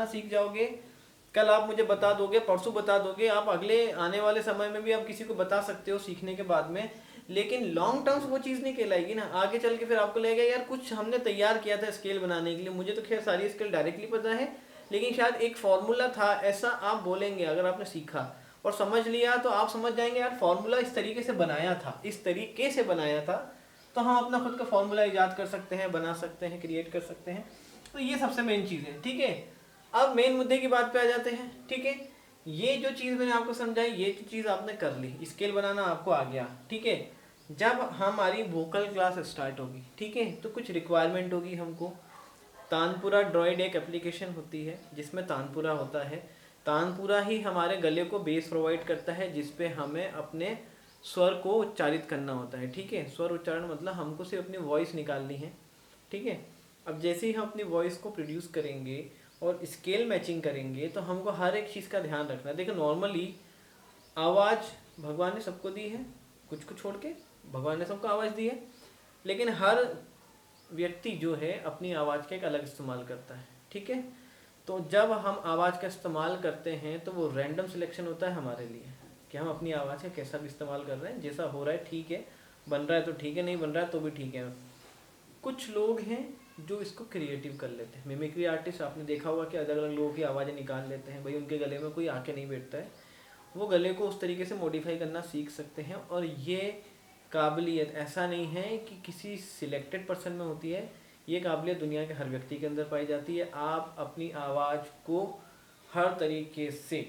सीख जाओगे, कल आप मुझे बता दोगे, परसों बता दोगे, आप अगले आने वाले समय में भी आप किसी को बता सकते हो सीखने के बाद में, लेकिन लॉन्ग टर्म वो चीज़ नहीं कहलाएगी ना। आगे चल के फिर आपको लगेगा यार कुछ हमने तैयार किया था स्केल बनाने के लिए, मुझे तो खैर सारी स्केल डायरेक्टली पता है, लेकिन शायद एक फॉर्मूला था, ऐसा आप बोलेंगे। अगर आपने सीखा और समझ लिया तो आप समझ जाएंगे यार फॉर्मूला इस तरीके से बनाया था, इस तरीके से बनाया था, तो हम अपना खुद का फॉर्मूला ईजाद कर सकते हैं, बना सकते हैं, क्रिएट कर सकते हैं। तो ये सबसे मेन चीज़ है, ठीक है। अब मेन मुद्दे की बात पे आ जाते हैं, ठीक है। ये जो चीज़ मैंने आपको समझाई, ये जो चीज़ आपने कर ली, स्केल बनाना आपको आ गया, ठीक है। जब हमारी वोकल क्लास स्टार्ट होगी, ठीक है, तो कुछ रिक्वायरमेंट होगी हमको। तानपुरा ड्रॉइड एक एप्लीकेशन होती है जिसमें तानपुरा होता है। तानपुरा ही हमारे गले को बेस प्रोवाइड करता है, जिसपे हमें अपने स्वर को उच्चारित करना होता है, ठीक है। स्वर उच्चारण मतलब हमको सिर्फ अपनी वॉइस निकालनी है, ठीक है। अब जैसे ही हम अपनी वॉइस को प्रोड्यूस करेंगे और स्केल मैचिंग करेंगे, तो हमको हर एक चीज़ का ध्यान रखना है। देखो नॉर्मली आवाज़ भगवान ने सबको दी है, कुछ को छोड़ के भगवान ने सबको आवाज़ दी है, लेकिन हर व्यक्ति जो है अपनी आवाज़ का एक अलग इस्तेमाल करता है, ठीक है। तो जब हम आवाज़ का इस्तेमाल करते हैं तो वो रैंडम सिलेक्शन होता है हमारे लिए कि हम अपनी आवाज़ का कैसा भी इस्तेमाल कर रहे हैं, जैसा हो रहा है ठीक है, बन रहा है तो ठीक है, नहीं बन रहा है तो भी ठीक है। कुछ लोग हैं जो इसको क्रिएटिव कर लेते हैं, मिमिक्री आर्टिस्ट, आपने देखा होगा कि अलग अलग लोगों की आवाज़ें निकाल लेते हैं। भाई उनके गले में कोई आके नहीं बैठता है, वो गले को उस तरीके से मॉडिफाई करना सीख सकते हैं। और ये काबिलियत ऐसा नहीं है कि किसी सिलेक्टेड पर्सन में होती है, ये काबिलियत दुनिया के हर व्यक्ति के अंदर पाई जाती है। आप अपनी आवाज़ को हर तरीके से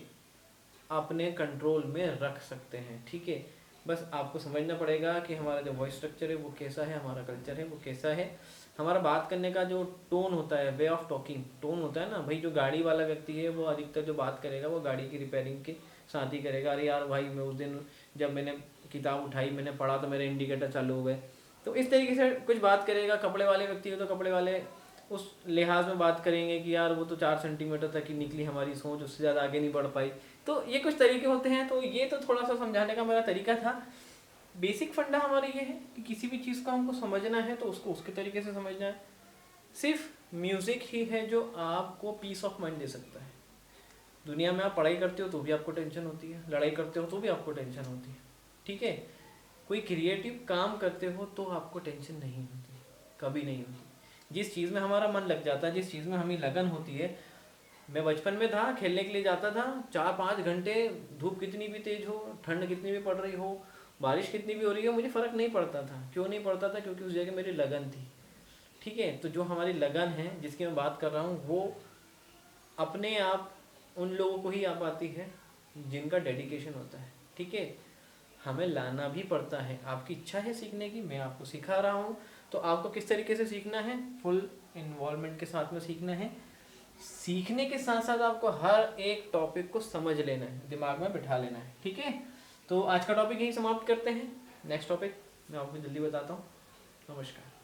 अपने कंट्रोल में रख सकते हैं, ठीक है। बस आपको समझना पड़ेगा कि हमारा जो वॉइस स्ट्रक्चर है वो कैसा है, हमारा कल्चर है वो कैसा है, हमारा बात करने का जो टोन होता है, वे ऑफ टॉकिंग टोन होता है ना। भाई जो गाड़ी वाला व्यक्ति है वो अधिकतर जो बात करेगा वो गाड़ी की रिपेयरिंग के साथ ही करेगा। अरे यार भाई मैं उस दिन जब मैंने किताब उठाई, मैंने पढ़ा तो मेरे इंडिकेटर चालू हो गए, तो इस तरीके से कुछ बात करेगा। कपड़े वाले व्यक्ति हो तो कपड़े वाले उस लिहाज में बात करेंगे कि यार वो तो 4 सेंटीमीटर तक ही निकली हमारी सोच, उससे ज़्यादा आगे नहीं बढ़ पाई। तो ये कुछ तरीके होते हैं। तो ये तो थोड़ा सा समझाने का मेरा तरीका था। बेसिक फंडा हमारा ये है कि किसी भी चीज़ को हमको समझना है तो उसको उसके तरीके से समझना है। सिर्फ म्यूज़िक ही है जो आपको पीस ऑफ माइंड दे सकता है। दुनिया में आप पढ़ाई करते हो तो भी आपको टेंशन होती है, लड़ाई करते हो तो भी आपको टेंशन होती है, ठीक है। कोई क्रिएटिव काम करते हो तो आपको टेंशन नहीं होती, कभी नहीं होती। जिस चीज़ में हमारा मन लग जाता है, जिस चीज़ में हमें लगन होती है। मैं बचपन में था, खेलने के लिए जाता था 4-5 घंटे, धूप कितनी भी तेज हो, ठंड कितनी भी पड़ रही हो, बारिश कितनी भी हो रही हो, मुझे फ़र्क नहीं पड़ता था। क्यों नहीं पड़ता था? क्योंकि उस जगह मेरी लगन थी, ठीक है। तो जो हमारी लगन है जिसकी मैं बात कर रहा हूँ, वो अपने आप उन लोगों को ही आ पाती है जिनका डेडिकेशन होता है, ठीक है। हमें लाना भी पड़ता है। आपकी इच्छा है सीखने की, मैं आपको सिखा रहा हूँ, तो आपको किस तरीके से सीखना है, फुल इन्वॉल्वमेंट के साथ में सीखना है। सीखने के साथ साथ आपको हर एक टॉपिक को समझ लेना है, दिमाग में बिठा लेना है, ठीक है। तो आज का टॉपिक यही समाप्त करते हैं। नेक्स्ट टॉपिक मैं आपको जल्दी बताता हूँ। नमस्कार।